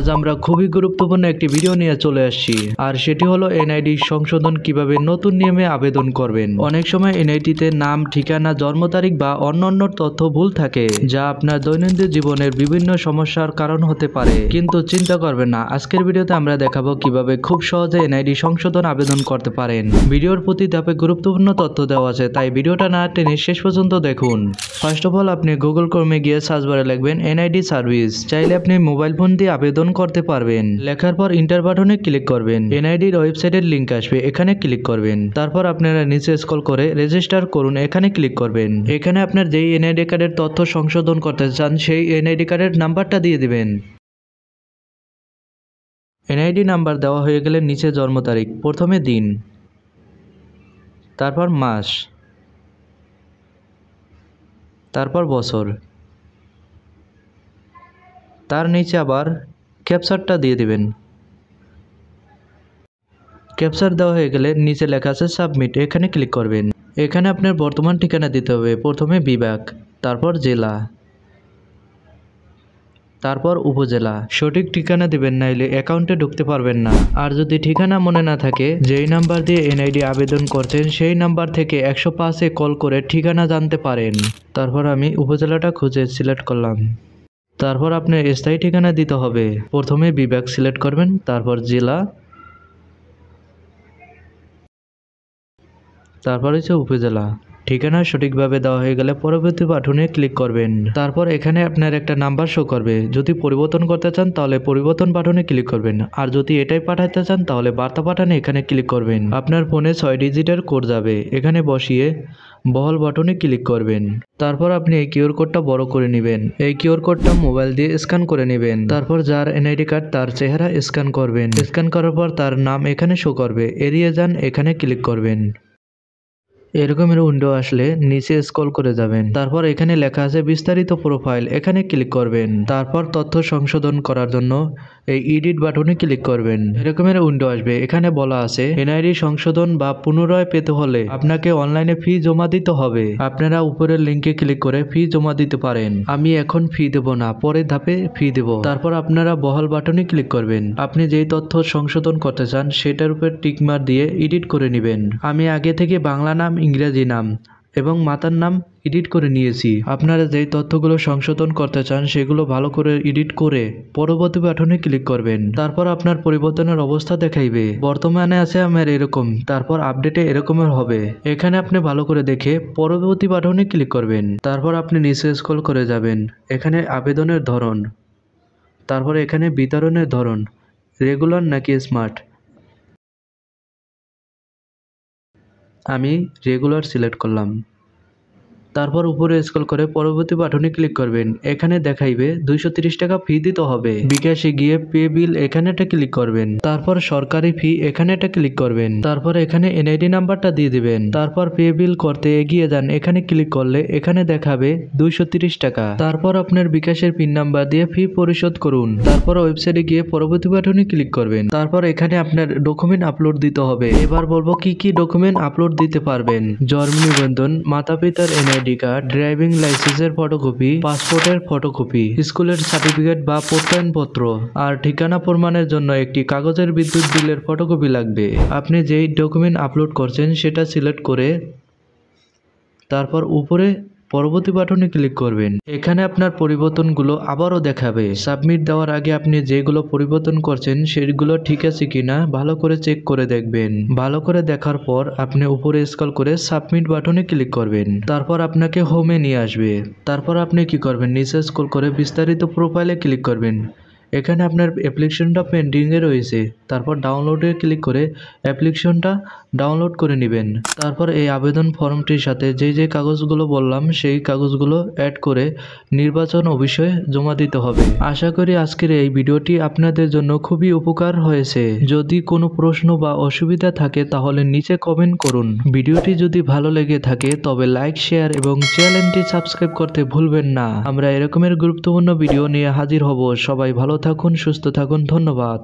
আজ আমরা খুবই গুরুত্বপূর্ণ একটি ভিডিও নিয়ে চলে আসছি, আর সেটি হলো এনআইডি সংশোধন কিভাবে নতুন নিয়মে আবেদন করবেন। অনেক সময় এনআইডিতে নাম, ঠিকানা, জন্ম তারিখ বা অন্যান্য তথ্য ভুল থাকে, যা আপনার দৈনন্দিন জীবনের বিভিন্ন সমস্যার কারণ হতে পারে। কিন্তু চিন্তা করবেন না, আজকের ভিডিওতে আমরা দেখাবো কিভাবে খুব সহজে এনআইডি সংশোধন আবেদন করতে পারেন। ভিডিওর প্রতি ধাপে গুরুত্বপূর্ণ তথ্য দেওয়া আছে, তাই ভিডিওটা না টেনে শেষ পর্যন্ত দেখুন। ফার্স্ট অফ অল, আপনি গুগল ক্রোমে গিয়ে সার্চ বারে লিখবেন এনআইডি সার্ভিস। চাইলে আপনি মোবাইল ফোন দিয়ে আবেদন করতে পারবেন। লেখার পর ইন্টার বাটনে ক্লিক করবেন। এনআইডির ওয়েবসাইটের লিংক আসবে, এখানে ক্লিক করবেন। তারপর আপনারা নিচে স্ক্রল করে রেজিস্টার করুন, এখানে ক্লিক করবেন। এখানে আপনার যেই এনআইডি কার্ডের তথ্য সংশোধন করতে চান সেই এনআইডি কার্ডের নাম্বারটা দিয়ে দিবেন। এনআইডি নাম্বার দেওয়া হয়ে গেলে নিচে জন্ম তারিখ, প্রথমে দিন, তারপর মাস, তারপর বছর, তার নিচে আবার ক্যাপচারটা দিয়ে দিবেন। ক্যাপচার দেওয়া হয়ে গেলে নিচে লেখা আছে সাবমিট, এখানে ক্লিক করবেন। এখানে আপনার বর্তমান ঠিকানা দিতে হবে, প্রথমে বিভাগ, তারপর জেলা, তারপর উপজেলা। সঠিক ঠিকানা দিবেন, নাইলে অ্যাকাউন্টে ঢুকতে পারবেন না। আর যদি ঠিকানা মনে না থাকে, যেই নাম্বার দিয়ে এনআইডি আবেদন করছেন সেই নাম্বার থেকে 105-এ কল করে ঠিকানা জানতে পারেন। তারপর আমি উপজেলাটা খুঁজে সিলেক্ট করলাম। তারপর আপনার স্থায়ী ঠিকানা দিতে হবে। প্রথমে বিভাগ সিলেক্ট করবেন, তারপর জেলা, তারপর হচ্ছে উপজেলা। ঠিকানা সঠিকভাবে দেওয়া হয়ে গেলে পরবর্তী বাটনে ক্লিক করবেন। তারপর এখানে আপনার একটা নাম্বার শো করবে। যদি পরিবর্তন করতে চান তাহলে পরিবর্তন বাটনে ক্লিক করবেন, আর যদি এটাই পাঠাতে চান তাহলে বার্তা পাঠানে এখানে ক্লিক করবেন। আপনার ফোনে 6 ডিজিটের কোড যাবে, এখানে বসিয়ে বহল বাটনে ক্লিক করবেন। তারপর আপনি এই কিউআর কোডটা বড় করে নেবেন। এই কিউআর কোডটা মোবাইল দিয়ে স্ক্যান করে নেবেন। তারপর যার এনআইডি কার্ড তার চেহারা স্ক্যান করবেন। স্ক্যান করার পর তার নাম এখানে শো করবে, এড়িয়ে যান, এখানে ক্লিক করবেন। এরকমের উইন্ডো আসলে নিচে স্ক্রল করে যাবেন। তারপর এখানে লেখা আছে বিস্তারিত প্রোফাইল, এখানে ক্লিক করবেন। তারপর তথ্য সংশোধন করার জন্য এই এডিট বাটনে ক্লিক করবেন। এরকমের উইন্ডো আসবে, এখানে বলা আছে এনআইডি সংশোধন বা পুনরায় পেতে হলে আপনাকে অনলাইনে ফি জমা দিতে হবে। আপনারা উপরের লিঙ্কে ক্লিক করে ফি জমা দিতে পারেন। আমি এখন ফি দেব না, পরের ধাপে ফি দেব। তারপর আপনারা বহল বাটনে ক্লিক করবেন। আপনি যেই তথ্য সংশোধন করতে চান সেটার উপর টিকমার্ক দিয়ে এডিট করে নেবেন। আমি আগে থেকে বাংলা নাম, ইংরেজি নাম এবং মাতার নাম এডিট করে নিয়েছি। আপনারা যেই তথ্যগুলো সংশোধন করতে চান সেগুলো ভালো করে এডিট করে পরবর্তী বাটনে ক্লিক করবেন। তারপর আপনার পরিবর্তনের অবস্থা দেখাইবে। বর্তমানে আছে আমার এরকম, তারপর আপডেটে এরকমের হবে। এখানে আপনি ভালো করে দেখে পরবর্তী বাটনে ক্লিক করবেন। তারপর আপনি নিচে স্ক্রল করে যাবেন। এখানে আবেদনের ধরন, তারপর এখানে বিতরণের ধরন, রেগুলার নাকি স্মার্ট। আমি রেগুলার সিলেক্ট করলাম। তারপর উপরে স্ক্রল করে পরবর্তী বাটনে ক্লিক করবেন। এখানে দেখাইবে 230 টাকা ফি দিতে হবে। বিকাশে গিয়ে পে বিল, এখানে একটা ক্লিক করবেন। তারপর সরকারি ফি, এখানে একটা ক্লিক করবেন। তারপর এখানে এনআইডি নাম্বারটা দিয়ে দিবেন। তারপর পে বিল করতে এগিয়ে যান, এখানে ক্লিক করলে এখানে দেখাবে 230 টাকা। তারপর আপনার বিকাশের পিন নাম্বার দিয়ে ফি পরিশোধ করুন। তারপর ওয়েবসাইটে গিয়ে পরবর্তী বাটনে ক্লিক করবেন। তারপর এখানে আপনার ডকুমেন্ট আপলোড দিতে হবে। এবার বলবো কি কি ডকুমেন্ট আপলোড দিতে পারবেন। জন্ম নিবন্ধন, মাতা পিতার এনআইডি কার্ড, ড্রাইভিং লাইসেন্সের ফটোকপি, পাসপোর্টের ফটোকপি, স্কুলের সার্টিফিকেট বা প্রত্যয়নপত্র, আর ঠিকানা প্রমাণের জন্য একটি কাগজের বিদ্যুৎ বিলের ফটোকপি লাগবে। আপনি যেই ডকুমেন্ট আপলোড করছেন সেটা সিলেক্ট করে তারপর উপরে পরবর্তী বাটনে ক্লিক করবেন। এখানে আপনার পরিবর্তনগুলো আবারও দেখাবে। সাবমিট দেওয়ার আগে আপনি যেগুলো পরিবর্তন করছেন সেগুলো ঠিক আছে কিনা ভালো করে চেক করে দেখবেন। ভালো করে দেখার পর আপনি উপরে স্ক্রল করে সাবমিট বাটনে ক্লিক করবেন। তারপর আপনাকে হোমে নিয়ে আসবে। তারপর আপনি কি করবেন, নিচে স্ক্রল করে বিস্তারিত প্রোফাইলে ক্লিক করবেন। এখানে আপনার অ্যাপ্লিকেশনটা পেন্ডিংয়ে রয়েছে। তারপর ডাউনলোডে ক্লিক করে অ্যাপ্লিকেশনটা ডাউনলোড করে নেবেন। তারপর এই আবেদন ফর্মটির সাথে যে কাগজগুলো বললাম সেই কাগজগুলো অ্যাড করে নির্বাচন অফিসে জমা দিতে হবে। আশা করি আজকের এই ভিডিওটি আপনাদের জন্য খুবই উপকার হয়েছে। যদি কোনো প্রশ্ন বা অসুবিধা থাকে তাহলে নিচে কমেন্ট করুন। ভিডিওটি যদি ভালো লেগে থাকে তবে লাইক, শেয়ার এবং চ্যানেলটি সাবস্ক্রাইব করতে ভুলবেন না। আমরা এরকমের গুরুত্বপূর্ণ ভিডিও নিয়ে হাজির হব। সবাই ভালো থাকুন, সুস্থ থাকুন, ধন্যবাদ।